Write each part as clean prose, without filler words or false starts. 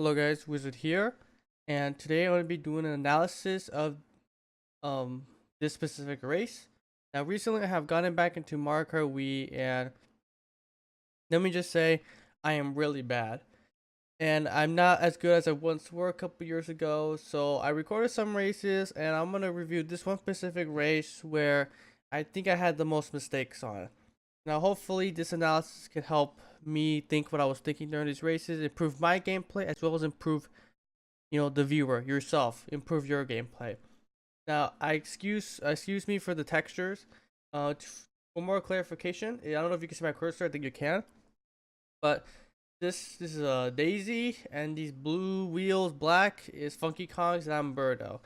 Hello guys, Wizard here, and today I'm going to be doing an analysis of this specific race. Now recently I have gotten back into Mario Kart Wii, and let me just say I am really bad. And I'm not as good as I once were a couple years ago, so I recorded some races and I'm going to review this one specific race where I think I had the most mistakes on. Now hopefully this analysis can help me think what I was thinking during these races, improve my gameplay as well as improve the viewer yourself, improve your gameplay. Now I excuse me for the textures. For more clarification, I don't know if you can see my cursor. I think you can, but this is a Daisy, and these blue wheels black is Funky Kongs, and I'm Birdo.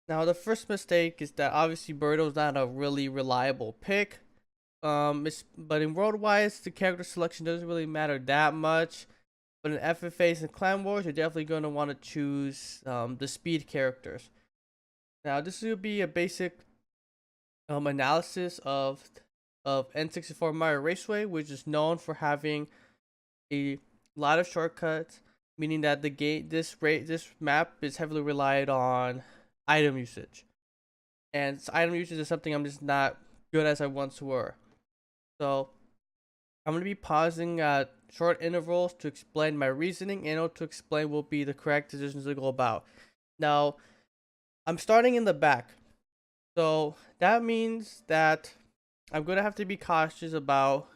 Now the first mistake is that obviously Birdo's not a really reliable pick. But in World Wise, the character selection doesn't really matter that much. But in FFAs and Clan Wars, you're definitely going to want to choose the speed characters. Now, this will be a basic analysis of N64 Mario Raceway, which is known for having a lot of shortcuts, meaning that this map is heavily relied on item usage, and item usage is something I'm just not good as I once were. So I'm going to be pausing at short intervals to explain my reasoning and to explain what will be the correct decisions to go about. Now, I'm starting in the back. So that means that I'm going to have to be cautious about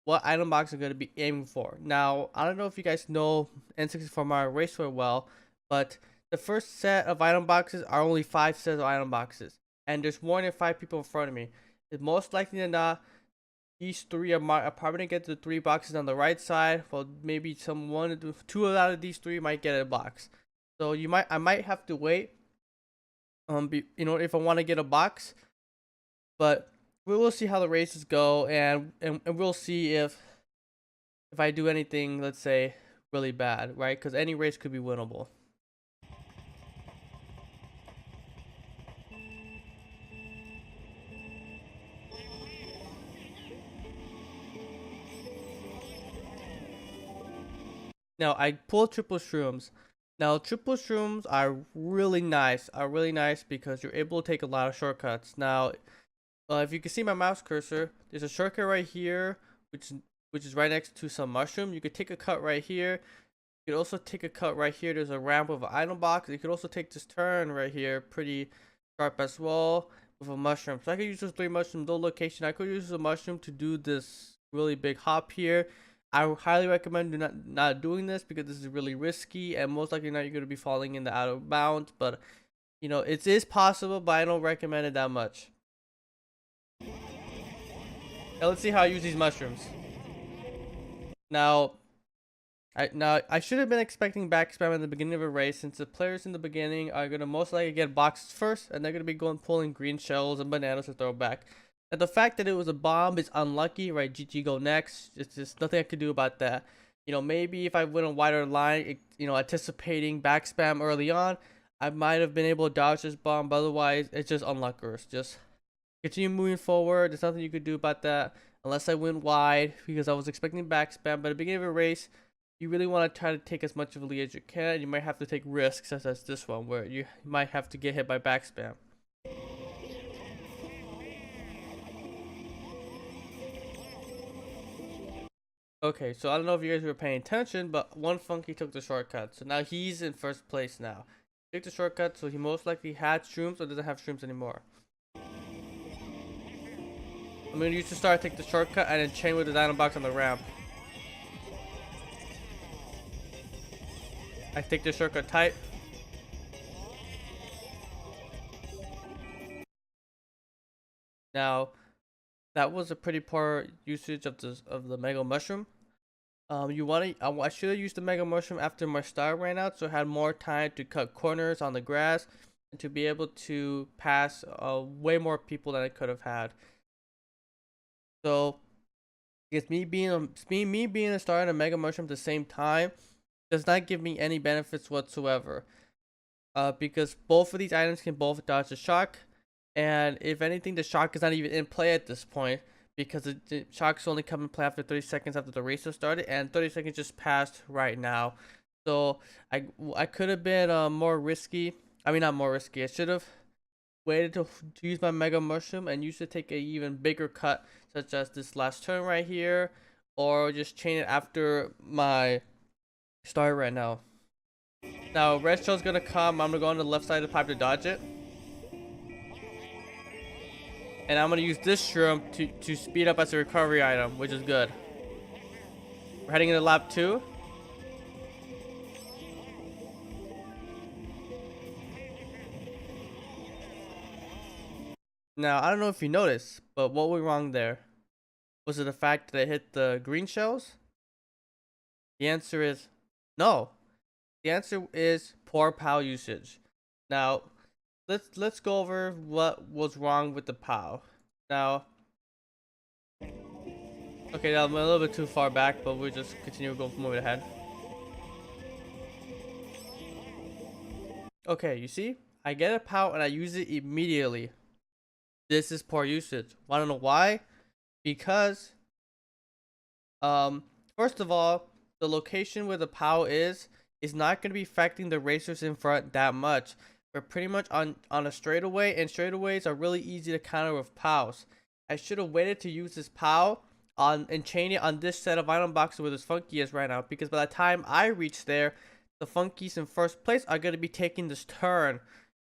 what item box I'm going to be aiming for. Now, I don't know if you guys know N64 Mario Raceway well, but the first set of item boxes are only 5 sets of item boxes. And there's more than 5 people in front of me. It's most likely than not, these three are probably gonna get the 3 boxes on the right side. Well, maybe two out of these 3 might get a box. So I might have to wait. If I want to get a box, but we will see how the races go, and we'll see if I do anything, let's say, really bad, right? Because any race could be winnable. Now I pulled triple shrooms. Now triple shrooms are really nice. Because you're able to take a lot of shortcuts. Now, if you can see my mouse cursor, there's a shortcut right here, which is right next to some mushroom. You could take a cut right here. You could also take a cut right here. There's a ramp with an item box. You could also take this turn right here, pretty sharp as well, with a mushroom. So I could use those 3 mushrooms, no location. I could use a mushroom to do this really big hop here. I highly recommend not doing this because this is really risky, and most likely not you're going to be falling in the out of bounds. But it is possible, but I don't recommend it that much. Now let's see how I use these mushrooms. Now I should have been expecting back spam at the beginning of a race, since the players in the beginning are gonna most likely get boxes first, and they're gonna be pulling green shells and bananas to throw back. And the fact that it was a bomb is unlucky, right? GG go next. It's just nothing I could do about that. Maybe if I went a wider line, anticipating back spam early on, I might have been able to dodge this bomb. But otherwise, it's just unluckers. Just continue moving forward. There's nothing you could do about that unless I went wide, because I was expecting back spam. But at the beginning of a race, you really want to try to take as much of a lead as you can. You might have to take risks, such as this one, where you might have to get hit by back spam. Okay, so I don't know if you guys were paying attention, but one Funky took the shortcut. So now he's in first place now. He took the shortcut, so he most likely had shrooms or doesn't have shrooms anymore. I'm going to use the star to take the shortcut and then chain with the dynamo box on the ramp. I take the shortcut tight. Now, that was a pretty poor usage of the Mega Mushroom. I should have used the Mega Mushroom after my star ran out, so I had more time to cut corners on the grass and to be able to pass way more people than I could have had. So, it's me being a star and a Mega Mushroom at the same time does not give me any benefits whatsoever. Because both of these items can both dodge the shock, and if anything, the shock is not even in play at this point, because the shocks only come in play after 30 seconds after the race has started, and 30 seconds just passed right now. So I could have been more risky. I mean, not more risky. I should have waited to use my Mega Mushroom and used to take a even bigger cut, such as this last turn right here, or just chain it after my start right now. Now, red shell's gonna come. I'm gonna go on the left side of the pipe to dodge it. And I'm gonna use this shroom to speed up as a recovery item, which is good. We're heading into lap 2. Now, I don't know if you noticed, but what went wrong there? Was it the fact that I hit the green shells? The answer is no. The answer is poor POW usage. Now, let's go over what was wrong with the POW. Now, okay, now I'm a little bit too far back, but we'll just continue moving ahead. Okay, you see? I get a POW and I use it immediately. This is poor usage. Wanna know why? Because, first of all, the location where the POW is not going to be affecting the racers in front that much. We're pretty much on a straightaway, and straightaways are really easy to counter with POWs. I should have waited to use this POW and chain it on this set of item boxes where this funky is right now, because by the time I reach there, the funkies in first place are going to be taking this turn,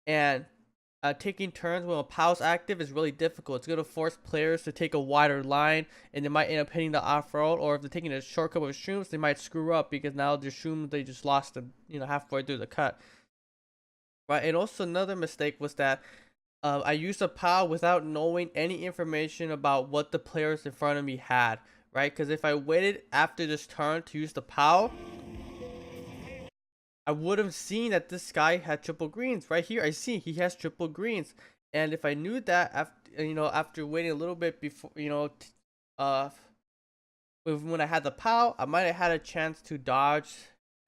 and taking turns when a POW's active is really difficult. It's going to force players to take a wider line, and they might end up hitting the off-road, or if they're taking a shortcut with shrooms, they might screw up because now the shrooms, they just lost them, halfway through the cut. Right, and also another mistake was that I used a POW without knowing any information about what the players in front of me had, right? Because if I waited after this turn to use the POW, I would have seen that this guy had triple greens. Right here, I see he has triple greens. And if I knew that after waiting a little bit before, when I had the POW, I might have had a chance to dodge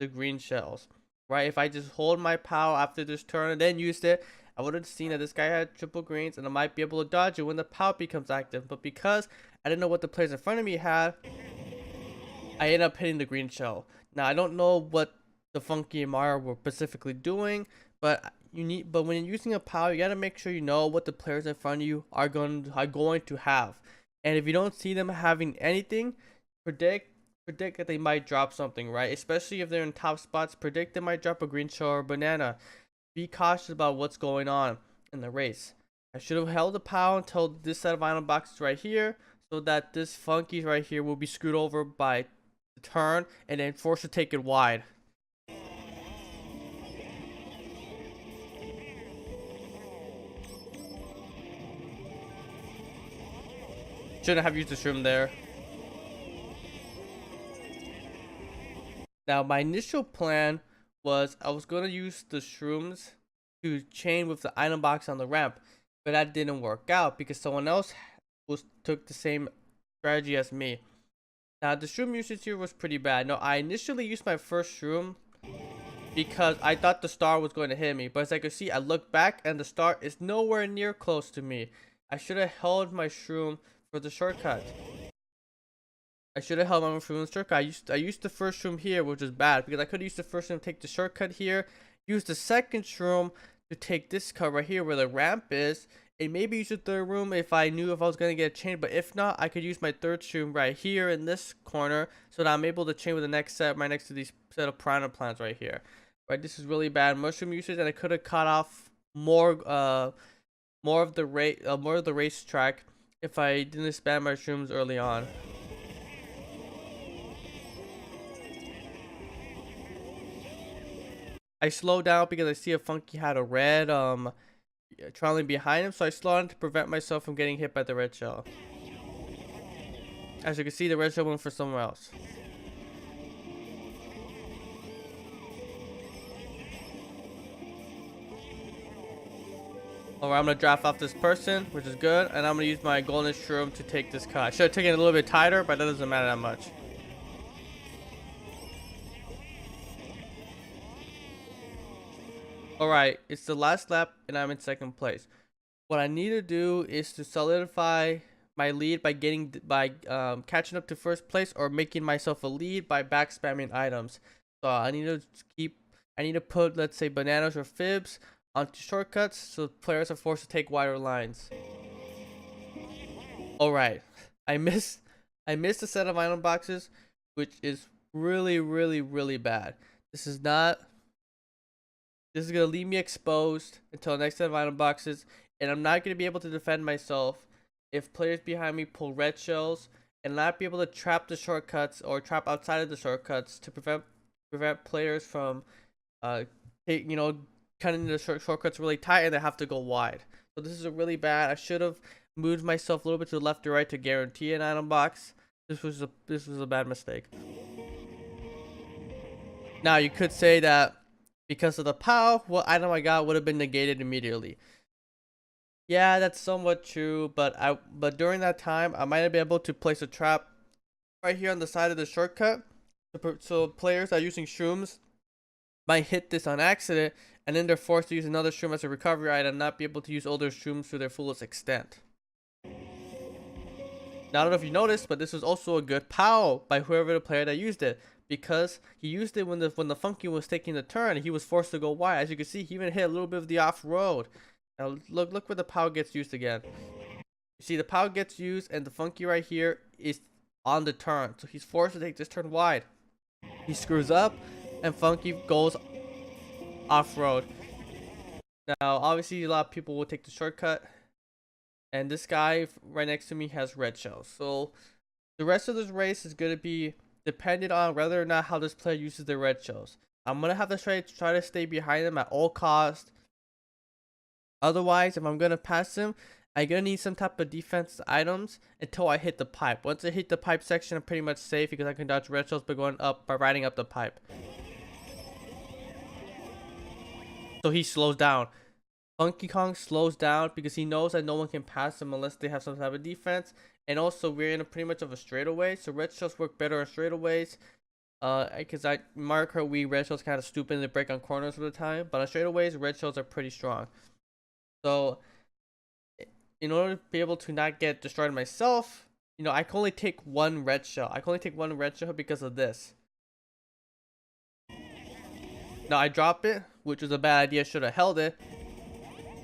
the green shells. Right? If I just hold my POW after this turn and then used it, I would have seen that this guy had triple greens and I might be able to dodge it when the POW becomes active. But because I didn't know what the players in front of me had, I ended up hitting the green shell. Now, I don't know what the Funky and Mario were specifically doing, but when you're using a POW, you gotta make sure you know what the players in front of you are going to have. And if you don't see them having anything, predict that they might drop something, right? Especially if they're in top spots, predict they might drop a green shell or a banana. Be cautious about what's going on in the race. I should have held the POW until this set of item boxes right here, so that this Funky right here will be screwed over by the turn and then forced to take it wide. Shouldn't have used the shroom there. Now, my initial plan was I was going to use the shrooms to chain with the item box on the ramp, but that didn't work out because someone else took the same strategy as me. Now, the shroom usage here was pretty bad. No, I initially used my first shroom because I thought the star was going to hit me, but as I could see, I looked back and the star is nowhere near close to me. I should have held my shroom for the shortcut. I should have held my shroom shortcut. I used the first shroom here, which is bad because I could use the first shroom to take the shortcut here, use the second shroom to take this cut right here where the ramp is, and maybe use the third room if I knew if I was going to get a chain. But if not, I could use my third shroom right here in this corner so that I'm able to chain with the next set right next to these set of piranha plants right here. Right, this is really bad mushroom usage, and I could have cut off more of the racetrack if I didn't spam my shrooms early on. I slowed down because I see a Funky had a red trailing behind him, so I slowed down to prevent myself from getting hit by the red shell. As you can see, the red shell went for somewhere else. Alright, I'm gonna draft off this person, which is good, and I'm gonna use my golden shroom to take this cut. I should have taken it a little bit tighter, but that doesn't matter that much. Alright, it's the last lap and I'm in second place. What I need to do is to solidify my lead by catching up to first place, or making myself a lead by back spamming items. So I need to put, let's say, bananas or fibs onto shortcuts so players are forced to take wider lines. Alright. I missed I missed a set of item boxes, which is really, really, really bad. This is not This is gonna leave me exposed until the next set of item boxes, and I'm not gonna be able to defend myself if players behind me pull red shells, and not be able to trap the shortcuts or trap outside of the shortcuts to prevent players from you know, cutting the shortcuts really tight and they have to go wide. So this is a really bad. I should have moved myself a little bit to the left or right to guarantee an item box. This was a bad mistake. Now you could say that because of the POW, what item I got would have been negated immediately. Yeah, that's somewhat true, but during that time I might have been able to place a trap right here on the side of the shortcut, so players that are using shrooms might hit this on accident, and then they're forced to use another shroom as a recovery item, not be able to use older shrooms to their fullest extent. Now, I don't know if you noticed, but this was also a good POW by whoever the player that used it, because he used it when the funky was taking the turn and he was forced to go wide. As you can see, he even hit a little bit of the off road. Now look where the POW gets used again. You see the POW gets used and the funky right here is on the turn, so he's forced to take this turn wide. He screws up and funky goes off road. Now obviously a lot of people will take the shortcut, and this guy right next to me has red shells, so the rest of this race is going to be dependent on whether or not how this player uses their red shells. I'm going to have to try to stay behind him at all costs. Otherwise, if I'm going to pass him, I'm going to need some type of defense items until I hit the pipe. Once I hit the pipe section, I'm pretty much safe because I can dodge red shells by riding up the pipe. So he slows down. Funky Kong slows down because he knows that no one can pass him unless they have some type of defense. And also, we're in a pretty much of a straightaway, so red shells work better on straightaways. Because Mario Kart Wii red shells kind of stupid and they break on corners all the time, but on straightaways, red shells are pretty strong. So, in order to be able to not get destroyed myself, you know, I can only take one red shell. I can only take one red shell because of this. Now I drop it, which was a bad idea. Should have held it.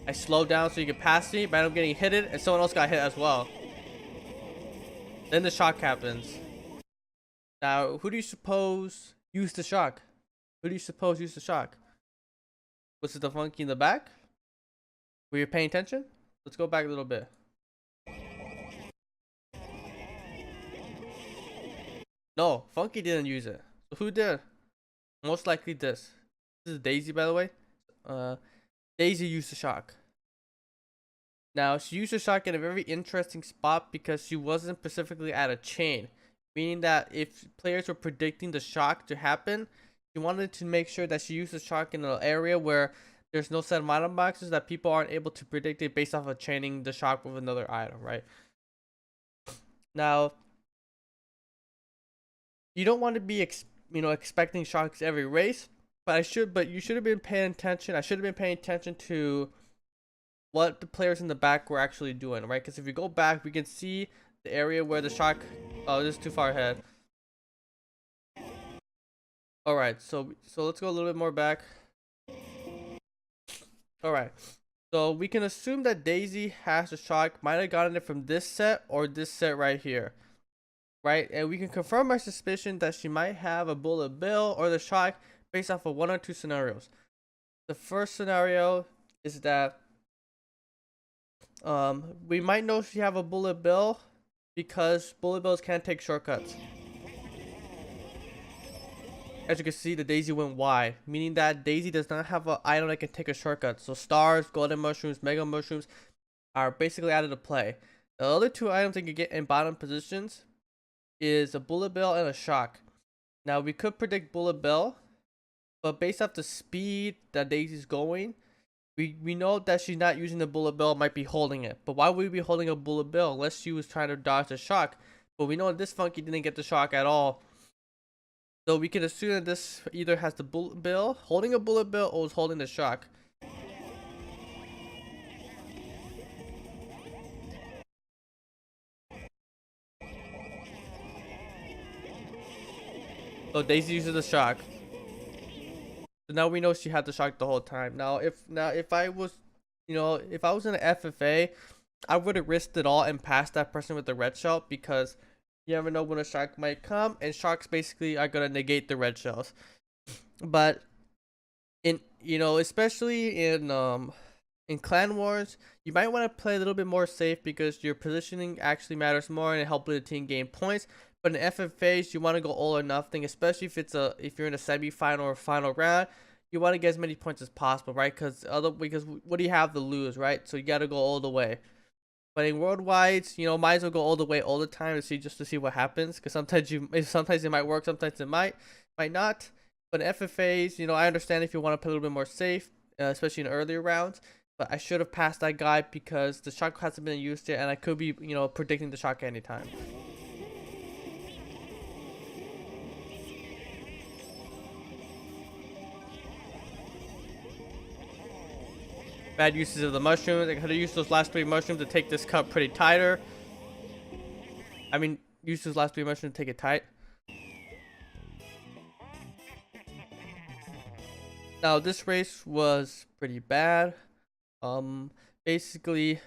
I slowed down so you could pass me, but I'm getting hit and someone else got hit as well. Then the shock happens. Now, who do you suppose used the shock? Who do you suppose used the shock? Was it the funky in the back? Were you paying attention? Let's go back a little bit. No, funky didn't use it. So who did? Most likely this. This is Daisy, by the way. Daisy used the shock. Now, she used the shock in a very interesting spot because she wasn't specifically at a chain. Meaning that if players were predicting the shock to happen, she wanted to make sure that she used the shock in an area where there's no set of item boxes, that people aren't able to predict it based off of chaining the shock with another item, right? Now, you don't want to be expecting shocks every race, but you should have been paying attention. I should have been paying attention to what the players in the back were actually doing, right? Because if you go back, we can see the area where the shock. Oh, this is too far ahead. All right, so let's go a little bit more back. All right, so we can assume that Daisy has the shock, might have gotten it from this set or this set right here, right? And we can confirm our suspicion that she might have a bullet bill or the shock based off of one or two scenarios. The first scenario is that we might know she have a bullet bill because bullet bills can't take shortcuts. As you can see, the Daisy went wide, meaning that Daisy does not have an item that can take a shortcut. So stars, golden mushrooms, mega mushrooms are basically out of the play. The other two items that you can get in bottom positions is a bullet bill and a shock. Now we could predict bullet bill, but based off the speed that Daisy's going, we know that she's not using the bullet bill, might be holding it. But why would we be holding a bullet bill unless she was trying to dodge the shock? But we know this funky didn't get the shock at all. So we can assume that this either has the bullet bill, holding a bullet bill, or is holding the shock. So Daisy uses the shock. So now we know she had the shark the whole time. Now if I was, if I was in an FFA, I would have risked it all and passed that person with the red shell, because you never know when a shark might come, and sharks basically are gonna negate the red shells. But in, especially in clan wars, you might want to play a little bit more safe, because your positioning actually matters more and it helps the team gain points. But in FFAs, you want to go all or nothing, especially if you're in a semi-final or final round. You want to get as many points as possible, right? Because what do you have to lose, right? So you got to go all the way. But in worldwides, might as well go all the way all the time to see what happens. Because sometimes it might work, sometimes it might not. But in FFAs, I understand if you want to play a little bit more safe, especially in earlier rounds. But I should have passed that guy, because the shark hasn't been used yet, and I could be, predicting the shark anytime. Bad uses of the mushrooms. I could have used those last 3 mushrooms to take this cup pretty tighter. I mean, use those last 3 mushrooms to take it tight. Now, this race was pretty bad. Basically, a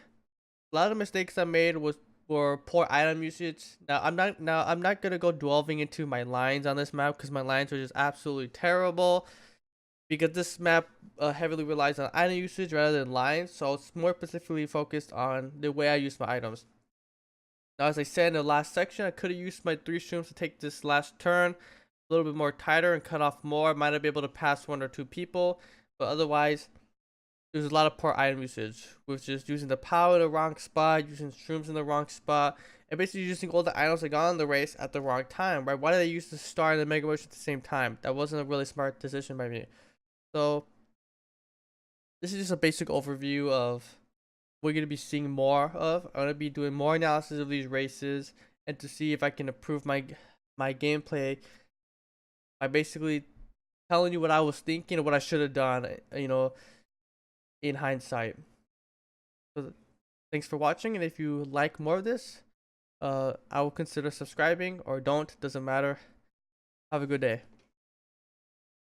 lot of mistakes I made were poor item usage. I'm not gonna go delving into my lines on this map, because my lines are just absolutely terrible. Because this map heavily relies on item usage rather than lines, so it's more specifically focused on the way I use my items. Now, as I said in the last section, I could have used my 3 streams to take this last turn a little bit more tighter and cut off more. I might have been able to pass 1 or 2 people, but otherwise, there's a lot of poor item usage, with just using the power in the wrong spot, using shrooms in the wrong spot, and basically using all the items I got in the race at the wrong time, right? Why did I use the star and the mega motion at the same time? That wasn't a really smart decision by me. So this is just a basic overview of what we're going to be seeing more of. I'm going to be doing more analysis of these races, and to see if I can improve my gameplay by basically telling you what I was thinking and what I should have done, in hindsight. So thanks for watching, and if you like more of this, I will consider subscribing, or don't, doesn't matter. Have a good day.